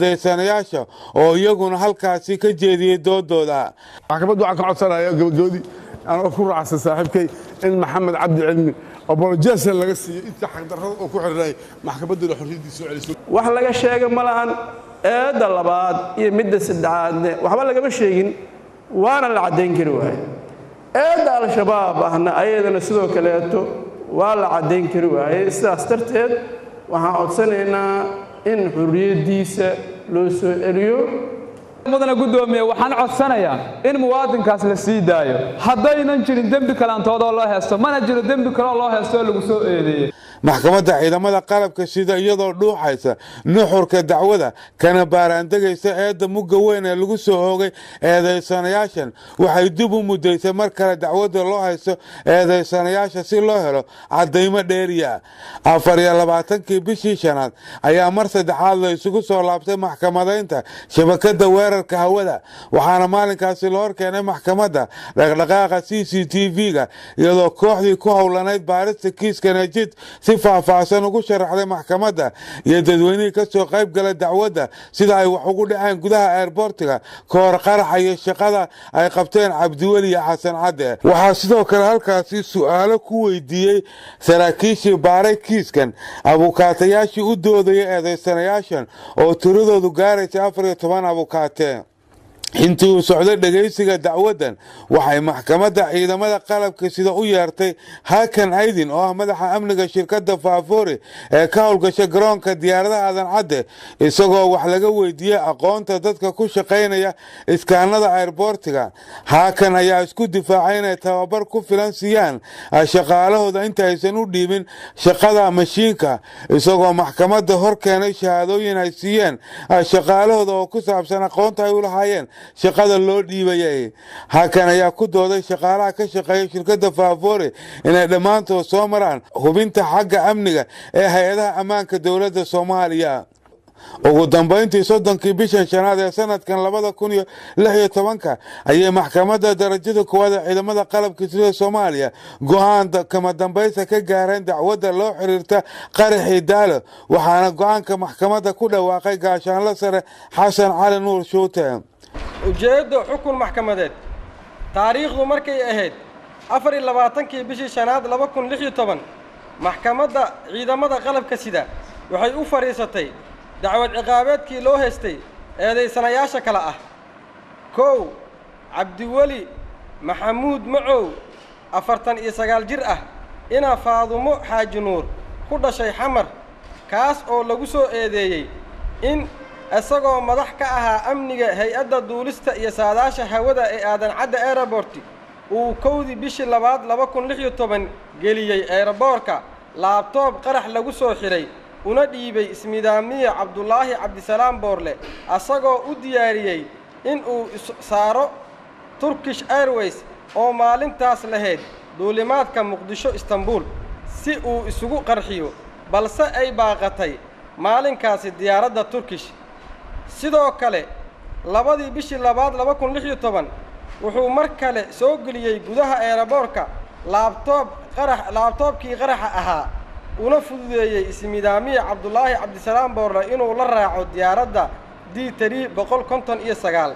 eedeysanayaasha oo iyaguna halkaasi ka jeediyay doodooda maxkamaddu waxaa ka codsanaya gabadhoodii aan ku raacsan saaxiibkay in Maxamed Cabdi Cilmi apologies laga siiyo inta xaq darrada oo ku xirnay maxkamadda xorriyadiisa soo celiso wax laga sheegay malahan eedda labaad iyo midda saddexaad waxba laga sheegin waana la cadeyn kari waayay eedda al-shabaab ahna ayadana sidoo kaleeto waa la cadeyn kari waayay sidaas darteed waxaan codsanaynaa in xorriyadiisa loo soo celiyo mudana gudoomiye waxaan codsanayaa in muwaadinkaas la sii daayo haddaynan jirin dembi kalaantood oo loo heesto mana jiro dembi kale oo loo heesto lagu soo eedeeyay maxkamadda ciidamada qalabka sida iyadoo dhuuxaysa nuxurka dacwada kana baaraandegaysa eedda mugga weyn ee lagu soo hoogay eedaysanayaashan waxay dib u mudaysay mar kale dacwadda loo haysto eedaysanayaasha si loo helo caddaymo dheeriya 24kii bishii shanaad ayaa mar saddexaad la isugu soo laabtay maxkamadaynta shabakadda weerarka hawada waxaana maalinkaasi la hor keenay maxkamadda dhaqdhaqaaqa CCTV-ga iyadoo kooxdii ku howlanayd baarista kiiska Najid si faahfaahsan ugu sharaxday maxkamadda iyo dadweynihii ka soo qayb galay dacwadda sida ay wax ugu dhaceen gudaha airportiga kahor qaraxa iyo shaqada ay qabteen Cabdiweli iyo Xasan Cadde waxaa sidoo kale halkaasi su'aalo ku weydiiyey saraakiishii baaray kiiskan abukaatayaashii u doodaya eedaysanayaashan oo tiradoodu gaaraysa 14 abukaate intii uu socday dhageysiga dacwadan waxay maxkamadda ciidamada qalabka sida u yeertay Hakan Aydin oo ah madaxa amniga shirkadda Faafoore ee ka howlgasha garoonka diyaaradaha Aadan Cadde isagoo wax laga weydiiyay aqoonta dadka ku shaqeynaya iskaanada airportiga Hakan ayaa isku difaacay inay tababar ku filan siiyaan shaqaalahooda inta aysan u dhiibin shaqada mashiinka isagoo maxkamadda hor keenay shahaadooyin ay siiyeen shaqaalahooda oo ku saabsan aqoonta ay u lahaayeen shaqada loo dhiibayay Hakan ayaa ku dooday shaqaalaha ka shaqeeya shirkadda Faafoore inay dhammaantood soo maraan hubinta xagga amniga ee hay'adaha ammaanka dowladda Soomaaliya ugu dambeyntii 30kii bishan shanaad ee sanadkan 2016 ayay maxkamadda darajada koowaad ee ciidamada qalabka sida Soomaaliya go'aan kama dambaysa ka gaareen dacwadda loo xiriirta qaraxii Daalo waxaana go'aanka maxkamadda ku dhawaaqay gaashaanle sare Xasan Cali Nuur Shuute ujeeddo xukun maxkamadeed taariikhdu markay ahayd 24kii bishii shanaad 2016 maxkamadda ciidamada qalabka sida waxay u fariisatay dacwad ciqaabeedkii loo haystay eedaysanayaasha kala ah 1 Cabdiweli Maxamuud Macow 49 jir ah ina Faadumo Xaaji Nuur ku dhashay Xamar kaas oo lagu soo eedeeyay in asagoo madax ka ahaa amniga hay'adda duulista iyo saadaasha hawada ee Aadan Cadde Airport uu kowdii bishii labaad 2016 geliyay airportka laptop qarax lagu soo xiray una dhiibay ismidaamiye Cabdullaahi Cabdisalaam Boorle asagoo u diyaariyay in uu saaro Turkish Airways oo maalintaas lahayd duulimaadka Muqdisho Istanbul si uu isugu qarxiyo balse ay baaqatay maalinkaasi diyaaradda Turkish sidoo kale labadii bishii labaad 2016 wuxuu mar kale soo geliyay gudaha airportka laptopkii qaraxa ahaa una fududeeyay ismidaamiye Cabdullaahi Cabdisalaam Boorle inuu la raaco diyaaradda D3 159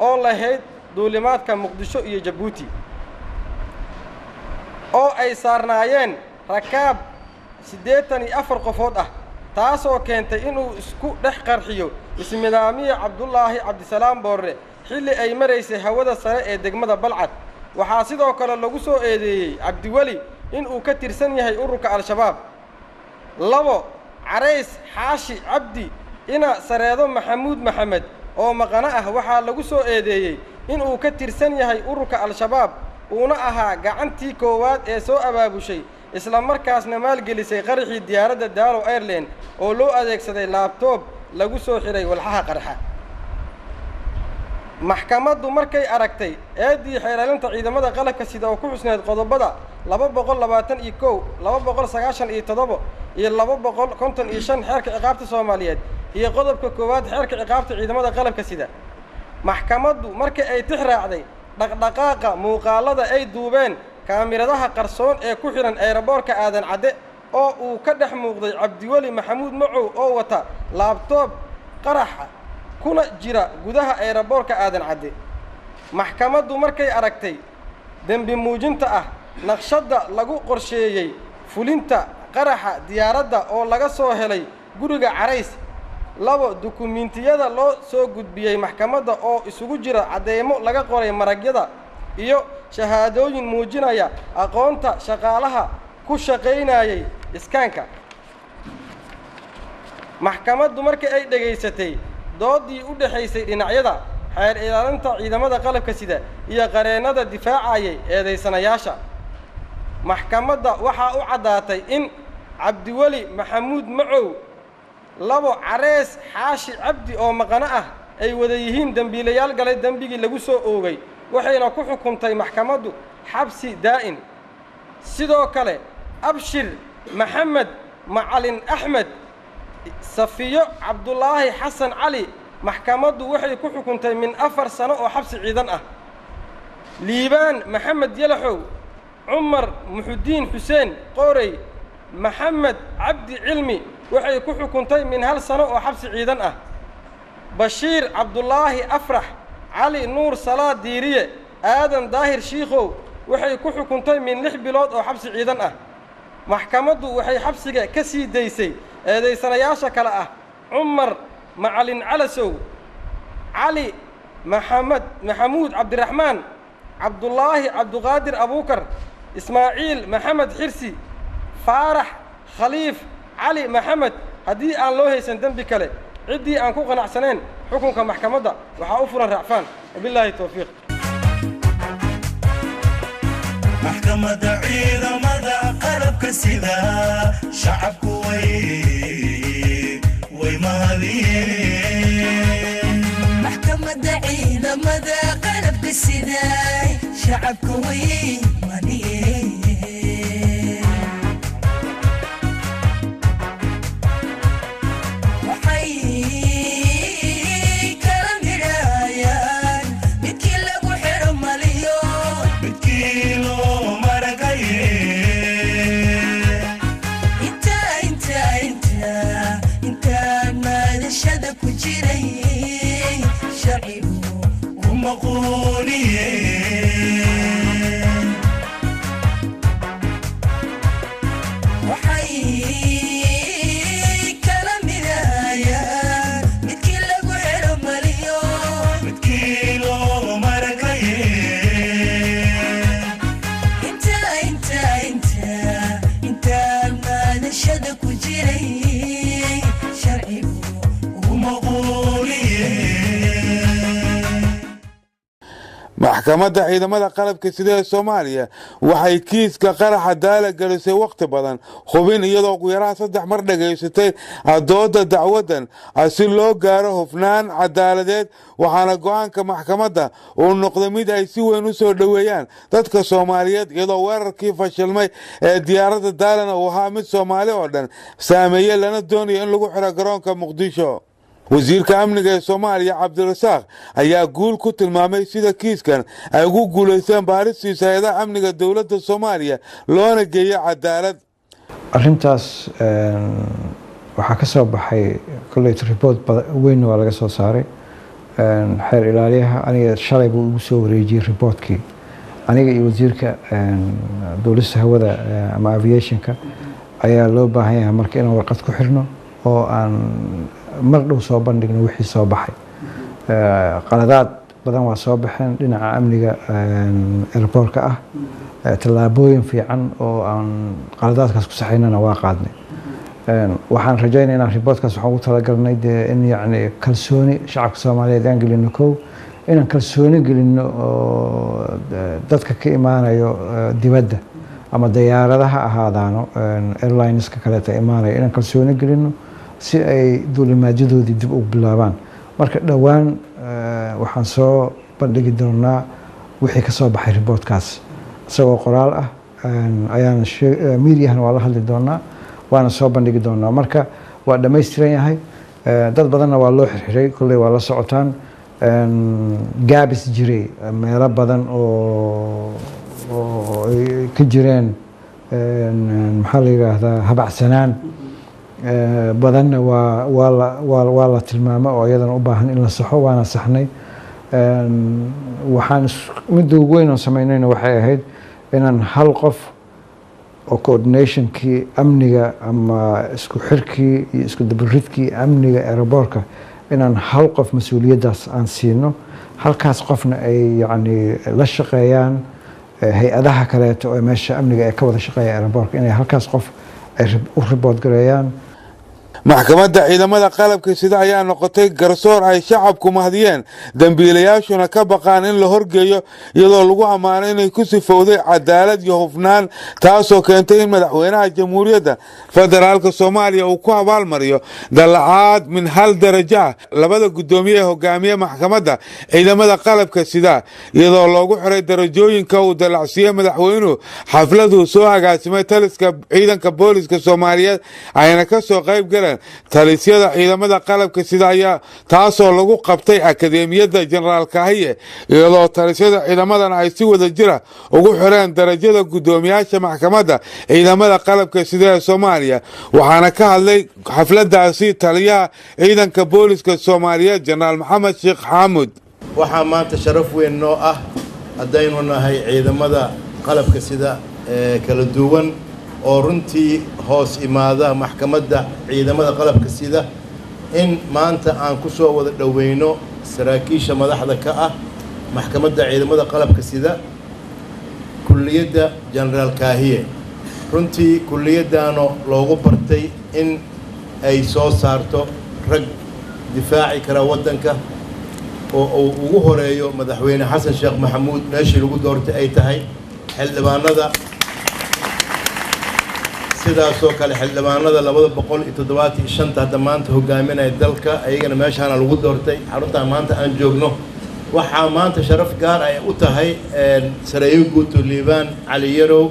oo lahayd duulimaadka Muqdisho iyo Djibouti oo ay saarnaayeen rakaab 84 qofood ah taasoo keentay inuu isku dhex qarxiyo ismidaamiye Cabdullaahi Cabdisalaam Boorle xilli ay maraysay hawada sare ee degmada Balcad waxaa sidoo kale lagu soo eedeeyay Cabdiweli inuu ka tirsan yahay ururka Al-Shabaab 2 Carays Xaashi Cabdi ina Sareedo Maxamuud Maxamed oo maqana ah waxaa lagu soo eedeeyay inuu ka tirsan yahay ururka Al-Shabaab uuna ahaa gacantii koowaad ee soo abaabushay isla markaasna maalgelisay qaraxii diyaaradda Daalo Airline oo loo adeegsaday laptop lagu soo xiray walxaha qarxa maxkamaddu markay aragtay eedii xeeraalinta ciidamada qalabka sida oo ku xusneed qodobada 221 297 iyo 255 xeerka ciqaabta Soomaaliyeed iyo qodobka koowaad xeerka ciqaabta ciidamada qalabka sida maxkamaddu markay ay tixraacday dhaqdhaqaaqa muuqaalada ay duubeen kaamiradaha qarsoon ee ku xiran airportka Aadan Cadde oo uu ka dhex muuqday Cabdiweli Maxamuud Macow oo wata laptop qaraxa kuna jira gudaha airportka Aadan Cadde maxkamaddu markay aragtay dambi muujinta ah naqshada lagu qorsheeyay fulinta qaraxa diyaaradda oo laga soo helay guriga Carays 2 dukumiintiyada loo soo gudbiyay maxkamadda oo isugu jira cadeemo laga qoray maragyada iyo shahaadooyin muujinaya aqoonta shaqaalaha ku shaqeynayay iskaanka maxkamaddu markii ay dhageysatay doodii u dhaxaysay dhinacyada xeer ilaalinta ciidamada qalabka sida iyo qareenada difaacayay eedeysanayaasha maxkamadda waxa u cadaatay in cabdiweli maxamuud macow labo carees xaashi cabdi oo maqano ah ay wada yihiin dembiilayaal galay dembigii lagu soo oogay waxayna ku xukuntay maxkamaddu xabsi daa'in sidoo kale abshir maxamed macalin axmed safiyo cabdulaahi xasan cali maxkamaddu waxay ku xukuntay min 4 sano oo xabsi ciidan ah liibaan maxamed yalaxow cumar muxudiin xuseen qoorey maxamed cabdi cilmi waxay ku xukuntay min 1 sano oo xabsi ciidan ah bashiir cabdulaahi afrax cali nuur salaad diiriye aadan daahir shiikhow waxay ku xukuntay min 6 bilood oo xabsi ciidan ah maxkamaddu waxay xabsiga ka sii daysay eedaysanayaasha kale ah cumar macalin calasow cali maxamuud cabdiraxmaan cabdulaahi cabduqaadir abuukar ismaaciil maxamed xirsi faarax khaliif cali maxamed haddii aan loo haysan dembi kale ciddii aan ku qanacsanayn xukunka maxkamadda waxaa u furan racfaan wabilaahi towfiiq maxkamadda ciidamada qalabka sida shacabku way mahadiyeen maxkamadda ciidamada qalabka sida shacabku way mahadiyeen maxkamadda ciidamada qalabka sida ee Soomaaliya waxay kiiska qaraxa daala galisay waqti badan hubin iyadoo ugu yaraan 3 mar dhageysatay dooda dacwadan si loo gaaro hufnaan cadaaladeed waxaana go'aanka maxkamadda uu noqday mid ay si weyn u soo dhaweeyaan dadka Soomaaliyeed iyadoo weerarkii fashilmay ee diyaaradda daalana uu ahaa mid Soomaali oo dhan saameeyay lana doonayo in lagu xiro garoonka Muqdisho wasiirka amniga ee Soomaaliya Cabdirasaaq ayaa guul ku tilmaamay sida kiiskan ay ugu guuleysteen baaristiisa hay'adaha amniga dawladda Soomaaliya loona geeyay cadaalad arrintaas waxaa ka soo baxay koleyt report weyn oo laga soo saaray xeer ilaaliyaha aniga shalay buu ugu soo wareejiyay reportkii aniga iyo wasiirka dawladda hawada ama aviationka ayaa loo baahan yahay marka inaan warqad ku xirno oo aan mar dhow soo bandhigno wixii soo baxay qaladaad badan waa soo baxeen dhinaca amniga airportka ah tallaabooyin fiican oo aan qaladaadkaas ku saxaynana waa qaadnay waxaan rajaynayaa inaan reportkaas waxaan ugu talagalnay in yacni kalsooni shacabka Soomaaliyeed aan gelino kow inaan kalsooni gelino oo dadka ka imaanayo dibadda ama diyaaradaha ahaadaano airlineska kale ta imaanayo inaan kalsooni gelino si ay duulimaadyadooda dib u bilaabaan marka dhawaan waxaan soo bandhigi doonaa wixii ka soo baxay reportkaas isagoo qoraal ah ayaan meediyahan waa la hadli doonaa waana soo bandhigi doonaa marka waa dhammaystiran yahay dad badanna waa loo xirxiray kolley waa la socotaan gaabis jiray meelo badan oo ay ka jireen maxaa la yiraahdaa habacsanaan badanna waa la tilmaamo oo iyadana u baahan in la saxo waana saxnay waxaan midda ugu weyn oo samaynayna waxay ahayd inaan hal qof oo coordinationkii amniga ama isku xirkii iyo isku dabaridkii amniga aeroboortka inaan hal qof mas-uuliyaddaas aan siino halkaas qofna ay yacni la shaqeeyaan hay-adaha kaleeto oo meesha amniga ee ka wada shaqeeya aeroboortka inay halkaas qof ay u report gareeyaan maxkamadda ciidamada qalabka sida ayaa noqotay garsoor ay shacabku mahdiyeen dambiilayaashuna ka baqaan in la horgeeyo iyadoo lagu ammaano inay ku sifowday cadaalad iyo hufnaan taasoo keentay in madaxweynaha jamhuuriyadda federaalka soomaaliya uu ku abaalmariyo dalacaad min hal darajo ah labada guddoomiye ee hogaamiye maxkamadda ciidamada qalabka sida iyadoo loogu xiray darajooyinka uu dalacsiiyey madaxweynuhu xafladuu soo agaasimay taliska ciidanka booliska soomaaliyeed ayna ka soo qayb galeen talisyada ciidamada qalabka sida ayaa taasoo lagu qabtay akadeemiyadda jenaraal kaahiye iyadoo talisyada ciidamadana ay si wada jira ugu xireen darajada guddoomiyaasha maxkamadda ciidamada qalabka sida ee soomaaliya waxaana ka hadlay xafladaasi taliyaha ciidanka booliska soomaaliyeed jenaraal maxamed sheekh xaamud waxaa maanta sharaf weyn noo ah haddaynu nahay ciidamada qalabka sida kala duwan oo runtii hoos imaada maxkamadda ciidamada qalabka sida in maanta aan ku soo wada dhoweyno saraakiisha madaxda ka ah maxkamadda ciidamada qalabka sida kulliyadda jenaraal kaahiye runtii kulliyaddaano loogu bartay in ay soo saarto rag difaaci kara waddanka oo uu ugu horeeyo madaxweyne xasan sheekh maxamuud meeshii lagu doortay ay tahay xildhibaanada sidaasoo kale xildhibaanada 275 hadda maanta hogaaminaya dalka ayagana meeshaana lagu doortay xaruntaan maanta aan joogno waxaa maanta sharaf gaar ay u tahay sareeyo guuto liibaan cali yarow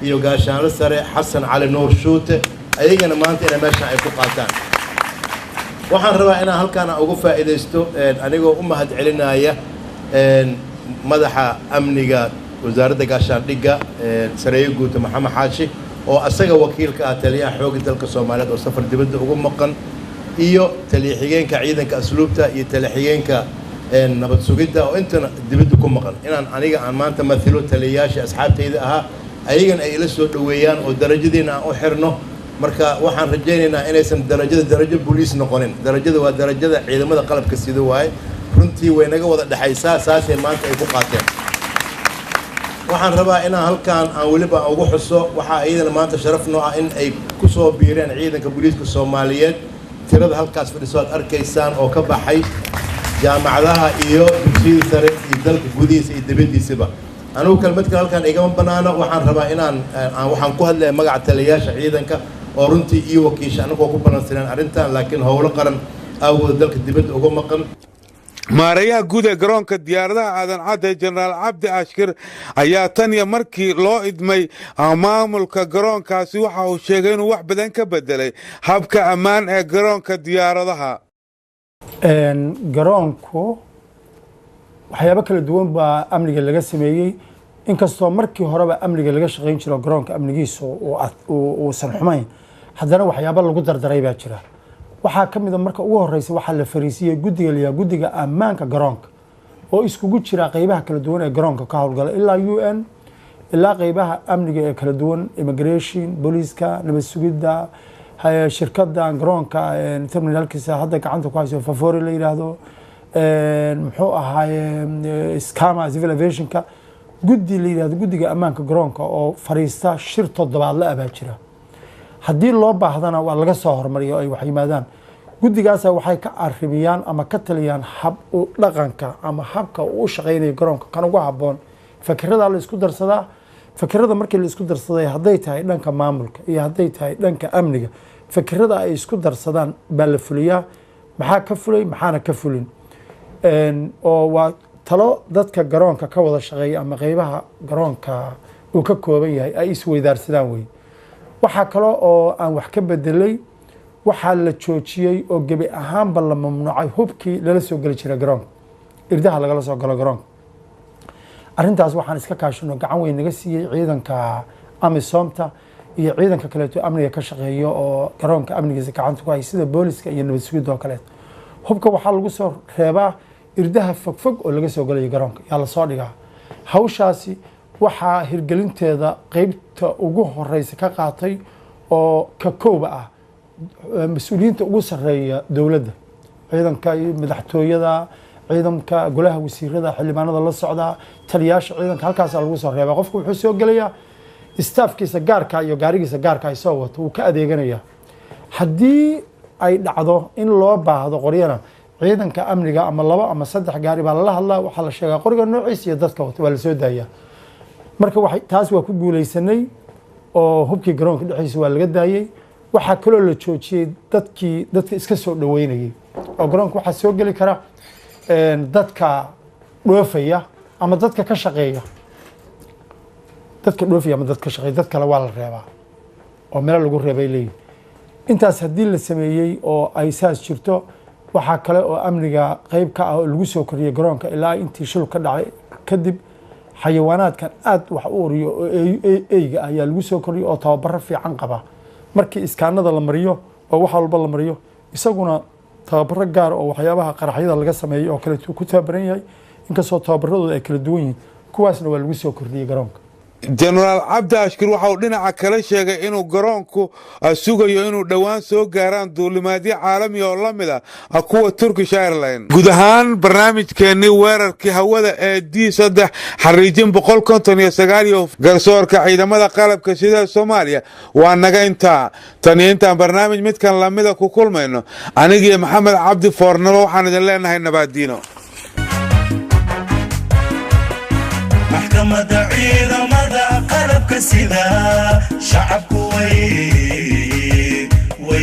iyo gaashaanle sare xasan cali nuur shuute ayagana maanta inay meeshaan ay ku qaataan waxaan rabaa inaan halkaan ugu faa'iidaysto anigoo u mahad celinaya madaxa amniga wasaaradda gaashaandhigga sareeyo guuto maxamed xaashi oo asaga wakiilka ah taliyaha xoogga dalka Soomaaliyeed oo safar dibadda ugu maqan iyo taliya-xigeenka ciidanka asluubta iyo taliya-xigeenka nabad sugidda oo intana dibadda ku maqan inaan aniga aan maanta mathilo taliyayaasha asxaabtayda ahaa ayagana ay ila soo dhoweeyaan oo darajadeena aan u xirno marka waxaan rajaynaynaa inaysan darajo booliis noqonin darajada waa darajada ciidamada qalabka sida waaye runtii way naga wada dhaxaysaa saasay maanta ay ku qaateen waxaan rabaa inaan halkaan aan weliba ugu xuso waxaa iyadana maanta sharaf noo ah in ay ku soo biireen ciidanka booliiska Soomaaliyeed tirada halkaas fadhiso aad arkaysaan oo ka baxay jaamacadaha iyo dugsiyada sare iyo dalka gudihiisa iyo dibaddiisaba anugu kalmad kale halkaan igama banaano waxaan rabaa inaan waxaan ku hadlayaa magaca taliyayaasha ciidanka oo runtii iyo wakiisha anagoo ku balansaneen arrintan laakiin howlo qaran awooda dalka dibadda uga maqan maareeyaha guud ee garoonka diyaaradaha aadan cadde jenaraal cabdi ashkir ayaa tan iyo markii loo idmay maamulka garoonkaasi waxa uu sheegay inuu wax badan ka bedelay habka ammaan ee garoonka diyaaradaha garoonku waxyaabo kala duwan baa amniga laga sameeyey inkastoo markii horeba amniga laga shaqayn jiro garoonka amnigiisa uusan xumayn haddana waxyaabo lagu dardaray baa jira waxaa ka mid a marka ugu horeysa waxaa la fariisiyey guddiga la yidhaha guddiga ammaanka garoonka oo iskugu jira qaybaha kala duwan ee garoonka ka howlgala ilaa UN ilaa qaybaha amniga ee kala duwan immigration booliiska nabad sugidda shirkadda garoonka terminalkiisa hadda gacanta ku hayso Favori la yiraahdo muxuu ahaaye Skama civil aviationka guddi la yiraahdo guddiga ammaanka garoonka oo fariista shir toddobaadle ah baa jira haddii loo baahdana waa laga soo hormariyo ay wax yimaadaan guddigaasa waxay ka arrimiyaan ama ka taliyaan hab u dhaqanka ama habka uu u shaqaynayo garoonka kan ugu habboon fikirada la isku darsadaa fikirada markii la isku darsaday hadday tahay dhanka maamulka iyo hadday tahay dhanka amniga fikirada ay isku darsadaan baa la fuliyaa maxaa ka fulay maxaana ka fulin oo waa talo dadka garoonka ka wada shaqeeya ama qaybaha garoonka uu ka kooban yahay ay isweydaarsadaan wey waxaa kale oo aan wax ka bedelay waxaa la joojiyey oo gebi ahaanba la mamnuucay hubkii lala soo geli jiray garoonka irdaha lagala soo galo garoonka arrintaas waxaan iska kaashino gacan weyn naga siiyey ciidanka amisomta iyo ciidanka kaleeto amniga ka shaqeeyo oo garoonka amnigiisa gacanta ku hay sida booliska iyo nabad sugidda oo kaleeto hubka waxaa lagu soo reebaa irdaha fogfog oo laga soo galayo garoonka yaa lasoo dhigaa hawshaasi waxaa hirgelinteeda qeybta ugu horeysa ka qaatay oo ka kooba ah mas-uuliyiinta ugu sarreeya dowladda ciidanka madaxtooyada ciidanka golaha wasiirada xildhibaanada la socda taliyaasha ciidanka halkaasaa lagu soo reebaa qofku wuxuu soo gelayaa staafkiisa gaarka iyo gaarigiisa gaarka ay soo wato wuu ka adeeganayaa haddii ay dhacdo in loo baahdo qoryana ciidanka amniga ama 2 ama 3 gaari baa lala hadlaa waxaa la sheegaa qoriga noociisa iyo dadka wata waa la soo daayaa marka taas waa ku guuleysanay oo hubkii garoonka dhexdiisa waa laga daayay waxaa kaloo la joojiyey dadka iska soo dhaweynayay oo garoonka waxaa soo geli kara dadka dhoofaya ama dadka ka shaqeeya dad kale waa la reebaa oo meel lagu reebay leeyihin intaas haddii la sameeyey oo ay saas jirto waxaa kale oo amniga qayb ka ah oo lagu soo koriyey garoonka ilaa intii shil ka dhacay kadib xayawaanaadkan aad wax u uriyo oo eyga ayaa lagu soo koriyey oo tababaro fiican qaba markii iskaanada la mariyo oo wax walba la mariyo isaguna tababaro gaar oo waxyaabaha qaraxyada laga sameeyey oo kale ku tababaran yahay inkastoo tababaradooda ay kala duwan yihiin kuwaasna waa lagu soo kordhiyey garoonka jenaraal cabdi ashkir waxa uu dhinaca kale sheegay inuu garoonku sugayo inuu dhowaan soo gaaraan duulimaadyo caalami oo la mid ah kuwa Turkish Airlines guud ahaan barnaamijkeennii weerarkii hawada ee D3 xariijin 159 iyo garsoorka ciidamada qalabka sida Soomaaliya waa naga intaa intaan barnaamij midkan la mid ah ku kulmayno aniga Maxamed Cabdi Foornaba waxaan idin leenahay nabadiino محكمة ciidamada qalabka sida shacabku way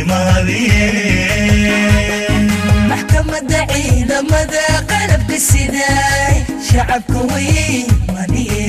mahadiyeen maxkamadda ciidamada qalabka sida shacabku way mahadiyeen